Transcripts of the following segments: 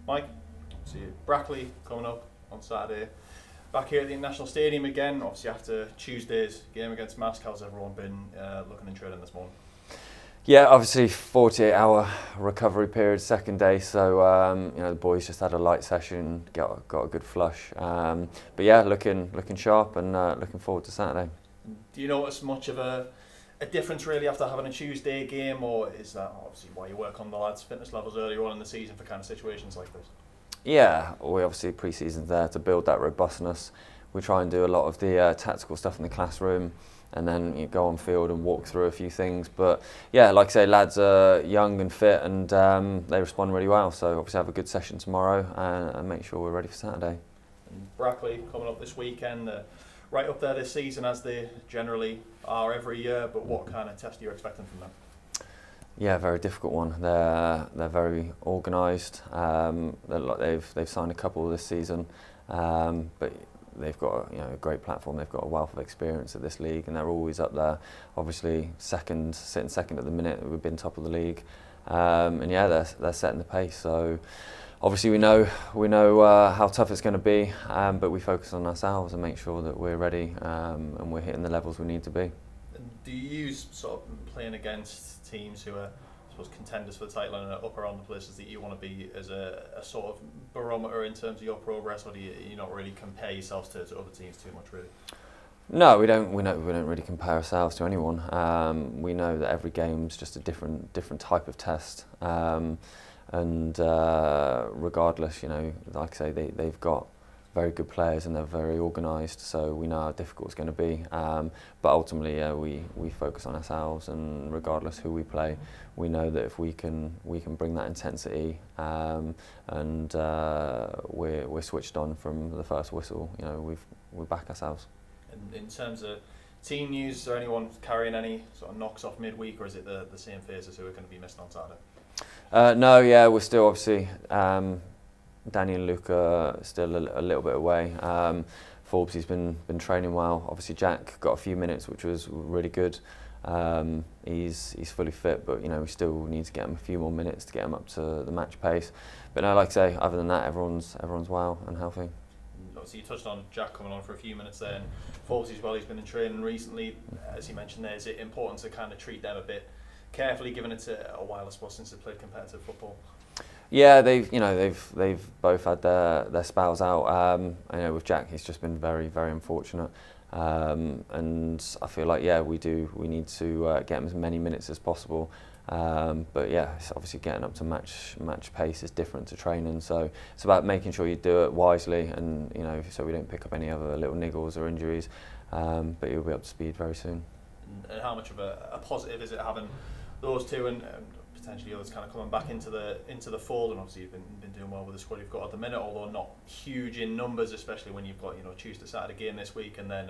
Mike, see you. Brackley coming up on Saturday. Back here at the International Stadium again, obviously after Tuesday's game against Mask. How's everyone been looking and training this morning? Yeah, obviously 48-hour recovery period, second day, so the boys just had a light session, got a good flush. But yeah, looking sharp and looking forward to Saturday. Do you notice much of a difference really after having a Tuesday game, or is that obviously why you work on the lads' fitness levels earlier on in the season for kind of situations like this? Yeah, we obviously pre-season's there to build that robustness. We try and do a lot of the tactical stuff in the classroom, and then you go on field and walk through a few things. But yeah, like I say, lads are young and fit, and they respond really well. So obviously have a good session tomorrow and make sure we're ready for Saturday. And Brackley coming up this weekend, right up there this season as they generally are every year. But what kind of test are you expecting from them? Yeah, very difficult one. They're very organised. They've signed a couple this season, but they've got a great platform. They've got a wealth of experience at this league, and they're always up there. Obviously, sitting second at the minute. We've been top of the league, and yeah, they're setting the pace. So obviously we know how tough it's going to be, but we focus on ourselves and make sure that we're ready and we're hitting the levels we need to be. Do you use sort of playing against teams who are, I suppose, contenders for the title and are up around the places that you want to be as a sort of barometer in terms of your progress, or do you not really compare yourselves to other teams too much, really? No, we don't really compare ourselves to anyone. We know that every game's just a different type of test, and regardless, like I say, they've got very good players and they're very organised, so we know how difficult it's going to be. But ultimately, we focus on ourselves, and regardless who we play, we know that if we can bring that intensity, and we're switched on from the first whistle, we back ourselves. And in terms of team news, is there anyone carrying any sort of knocks off midweek, or is it the same phases who are going to be missing on Saturday? No, yeah, we're still obviously. Danny and Luca are still a little bit away. Forbes, he's been training well. Obviously Jack got a few minutes, which was really good. He's fully fit, but we still need to get him a few more minutes to get him up to the match pace. But no, like I say, other than that, everyone's well and healthy. Obviously, you touched on Jack coming on for a few minutes there, and Forbes as well. He's been in training recently, as you mentioned there. Is it important to kind of treat them a bit carefully, given it's a while, I suppose, since they played competitive football? Yeah, they've both had their spells out. With Jack, he's just been very, very unfortunate, and I feel like we need to get him as many minutes as possible. But yeah, it's obviously getting up to match pace is different to training, so it's about making sure you do it wisely, and so we don't pick up any other little niggles or injuries. But he'll be up to speed very soon. And how much of a positive is it having those two and potentially others kind of coming back into the fold? And obviously you've been doing well with the squad you've got at the minute, although not huge in numbers, especially when you've got Tuesday Saturday game this week and then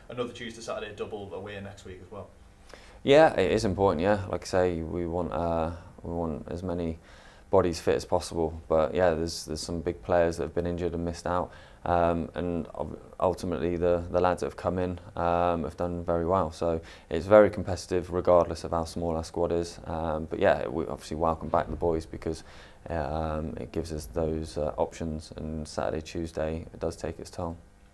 another Tuesday Saturday double away next week as well. Yeah, it is important. Yeah, like I say, we want as many bodies fit as possible. But yeah, there's some big players that have been injured and missed out, and ultimately the lads that have come in have done very well. So it's very competitive, regardless of how small our squad is. But yeah, we obviously welcome back the boys because it gives us those options. And Saturday, Tuesday, it does take its toll.